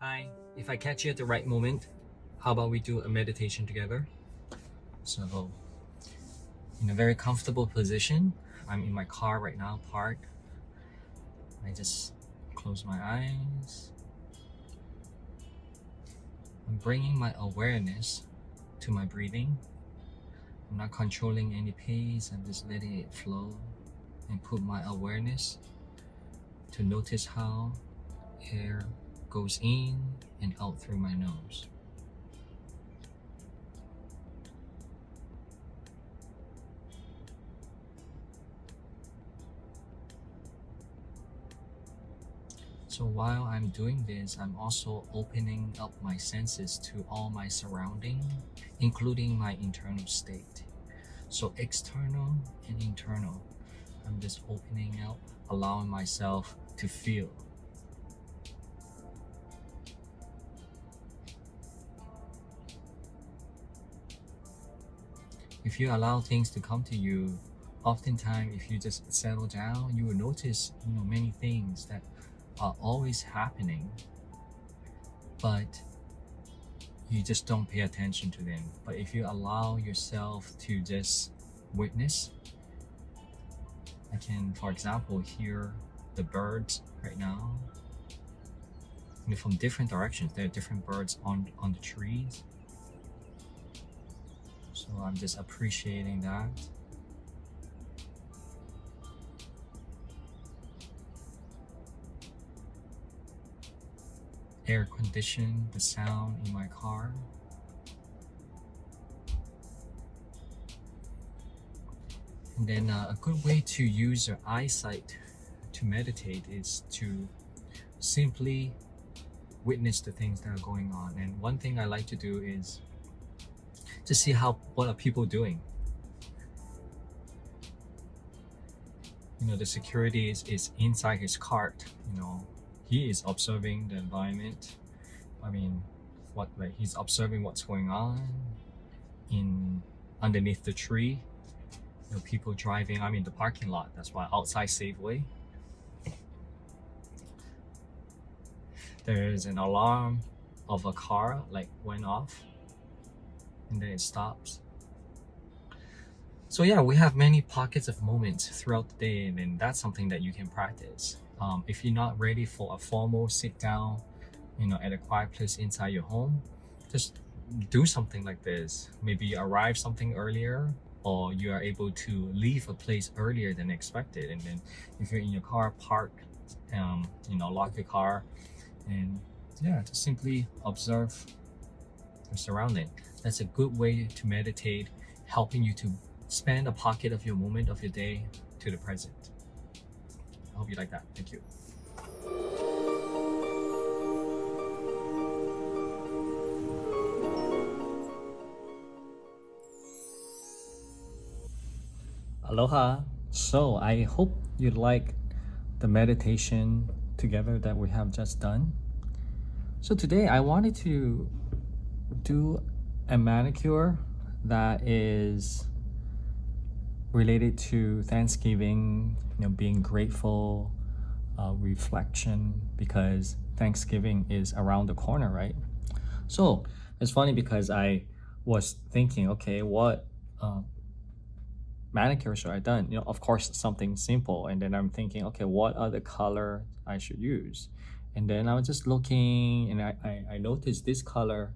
Hi, if I catch you at the right moment, how about we do a meditation together? So, in a very comfortable position, I'm in my car right now, parked. I just close my eyes. I'm bringing my awareness to my breathing. I'm not controlling any pace, I'm just letting it flow and put my awareness to notice how air goes in and out through my nose. So while I'm doing this, I'm also opening up my senses to all my surrounding, including my internal state. So external and internal, I'm just opening up, allowing myself to feel. If you allow things to come to you, oftentimes if you just settle down, you will notice many things that are always happening, but you just don't pay attention to them. But if you allow yourself to just witness, I can, for example, hear the birds right now. From different directions, there are different birds on the trees. So I'm just appreciating that. Air condition, the sound in my car. And then a good way to use your eyesight to meditate is to simply witness the things that are going on. And one thing I like to do is to see what are people doing. The security is inside his cart. He is observing the environment. He's observing what's going on underneath the tree. People driving. I'm in the parking lot. That's why outside Safeway. There's an alarm of a car went off, and then it stops. So yeah, we have many pockets of moments throughout the day, and then that's something that you can practice. If you're not ready for a formal sit down, at a quiet place inside your home, just do something like this. Maybe you arrive something earlier, or you are able to leave a place earlier than expected. And then if you're in your car, park, lock your car, and yeah, just simply observe your surrounding. That's a good way to meditate, helping you to spend a pocket of your moment of your day to the present. I hope you like that. Thank you. Aloha. So I hope you like the meditation together that we have just done. So today I wanted to do a manicure that is related to Thanksgiving, being grateful, reflection, because Thanksgiving is around the corner, right? So it's funny because I was thinking, okay, what manicure should I done? Of course, something simple. And then I'm thinking, okay, what other color I should use? And then I was just looking, and I noticed this color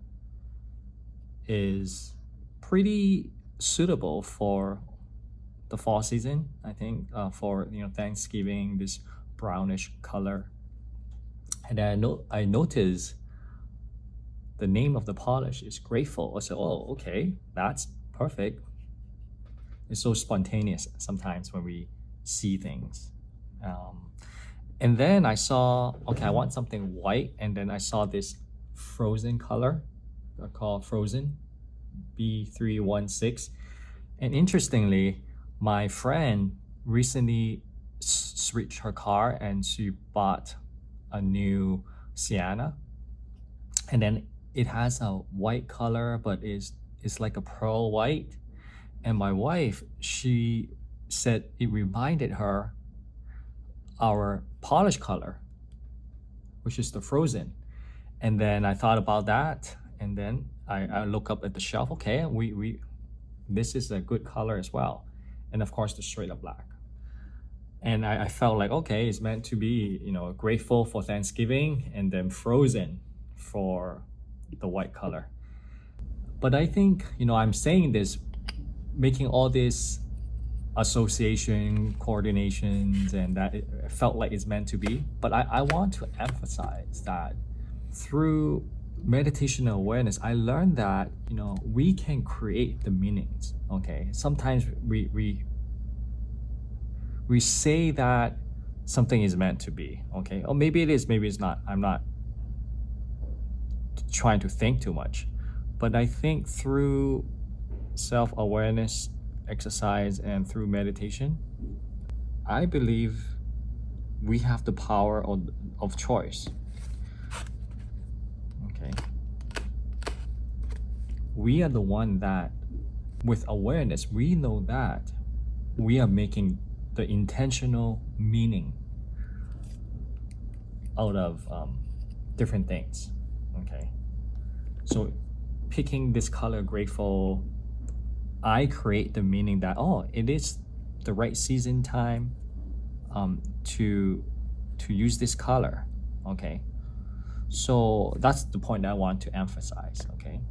is pretty suitable for the fall season. I think for Thanksgiving, this brownish color. And then I noticed the name of the polish is Grateful. I said, oh, okay, that's perfect. It's so spontaneous sometimes when we see things. And then I saw, okay, I want something white. And then I saw this frozen color called Frozen B316. And interestingly, my friend recently switched her car and she bought a new Sienna. And then it has a white color, but it's like a pearl white. And my wife, she said it reminded her our polish color, which is the Frozen. And then I thought about that, and then I look up at the shelf. Okay, we this is a good color as well, and of course the straight up black. And I felt like, okay, it's meant to be, grateful for Thanksgiving, and then frozen for the white color. But I think, I'm saying this, making all this association coordinations, and that it felt like it's meant to be. But I want to emphasize that through meditation and awareness, I learned that we can create the meanings. Okay, sometimes we say that something is meant to be. Okay, or maybe it is, maybe it's not. I'm not trying to think too much, but I think through self-awareness exercise and through meditation, I believe we have the power of choice. Okay, we are the one that, with awareness, we know that we are making the intentional meaning out of different things. Okay, so picking this color grateful, I create the meaning that, it is the right season time to use this color. Okay, so that's the point I want to emphasize. Okay,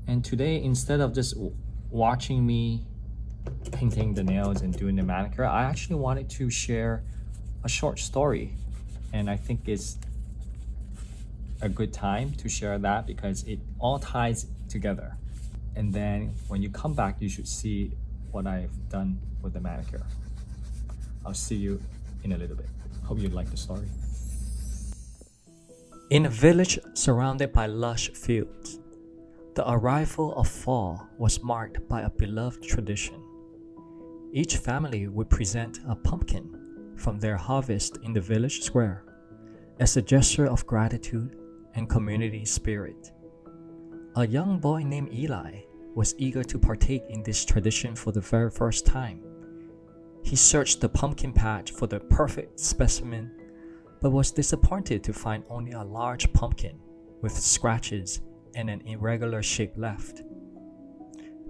and today, instead of just watching me painting the nails and doing the manicure, I actually wanted to share a short story, and I think it's a good time to share that because it all ties together. And then when you come back, you should see what I've done with the manicure. I'll see you in a little bit. Hope you like the story. In a village surrounded by lush fields, the arrival of fall was marked by a beloved tradition. Each family would present a pumpkin from their harvest in the village square as a gesture of gratitude and community spirit. A young boy named Eli was eager to partake in this tradition for the very first time. He searched the pumpkin patch for the perfect specimen, but was disappointed to find only a large pumpkin with scratches and an irregular shape left.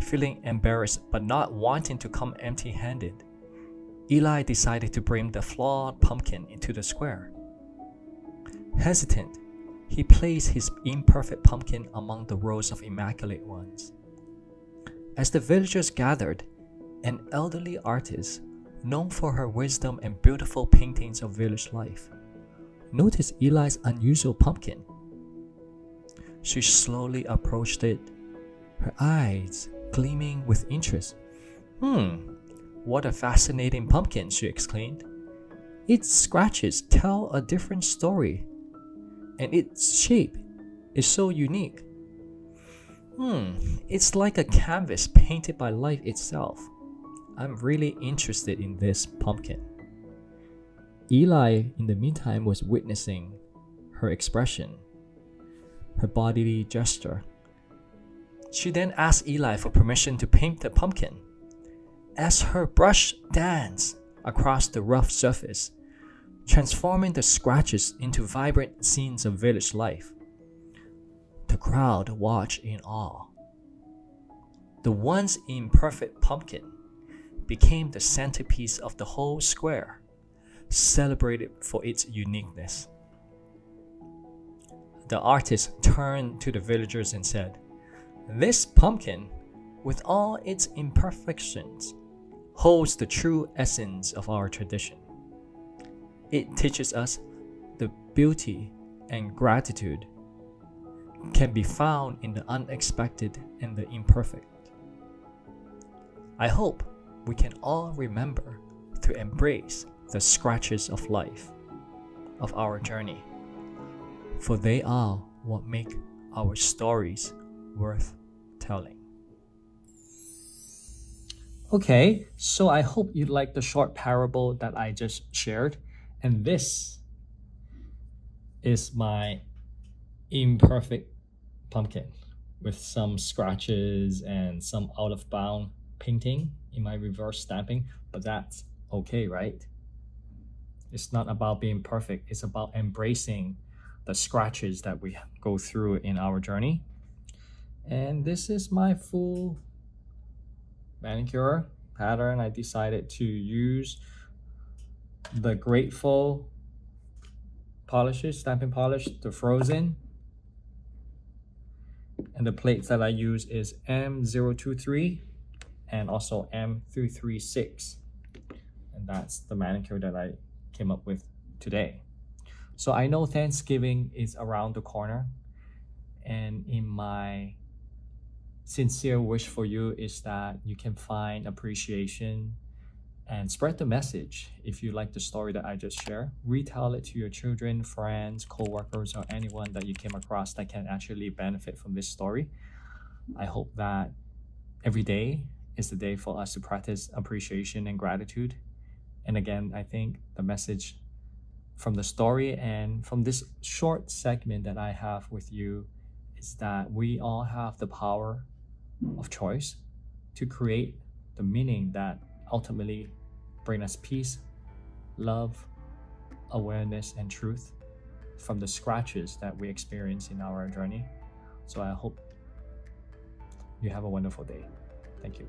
Feeling embarrassed but not wanting to come empty-handed, Eli decided to bring the flawed pumpkin into the square. Hesitant, he placed his imperfect pumpkin among the rows of immaculate ones. As the villagers gathered, an elderly artist, known for her wisdom and beautiful paintings of village life, noticed Eli's unusual pumpkin. She slowly approached it, her eyes gleaming with interest. What a fascinating pumpkin, she exclaimed. Its scratches tell a different story, and its shape is so unique. It's like a canvas painted by life itself. I'm really interested in this pumpkin. Eli, in the meantime, was witnessing her expression, her bodily gesture. She then asked Eli for permission to paint the pumpkin. As her brush danced across the rough surface, transforming the scratches into vibrant scenes of village life, the crowd watched in awe. The once imperfect pumpkin became the centerpiece of the whole square, celebrated for its uniqueness. The artist turned to the villagers and said, "This pumpkin, with all its imperfections, holds the true essence of our tradition. It teaches us the beauty and gratitude can be found in the unexpected and the imperfect. I hope we can all remember to embrace the scratches of life, of our journey, for they are what make our stories worth telling." Okay, so I hope you liked the short parable that I just shared. And this is my imperfect pumpkin with some scratches and some out of bound painting in my reverse stamping, but that's okay, right? It's not about being perfect, it's about embracing the scratches that we go through in our journey. And this is my full manicure pattern. I decided to use the Grateful polishes, stamping polish, the frozen. And the plates that I use is M023 and also M336. And that's the manicure that I came up with today. So I know Thanksgiving is around the corner, and in my sincere wish for you is that you can find appreciation and spread the message. If you like the story that I just shared, retell it to your children, friends, co-workers, or anyone that you came across that can actually benefit from this story. I hope that every day is the day for us to practice appreciation and gratitude. And again, I think the message from the story and from this short segment that I have with you is that we all have the power of choice to create the meaning that ultimately bring us peace, love, awareness, and truth from the scratches that we experience in our journey. So I hope you have a wonderful day. Thank you.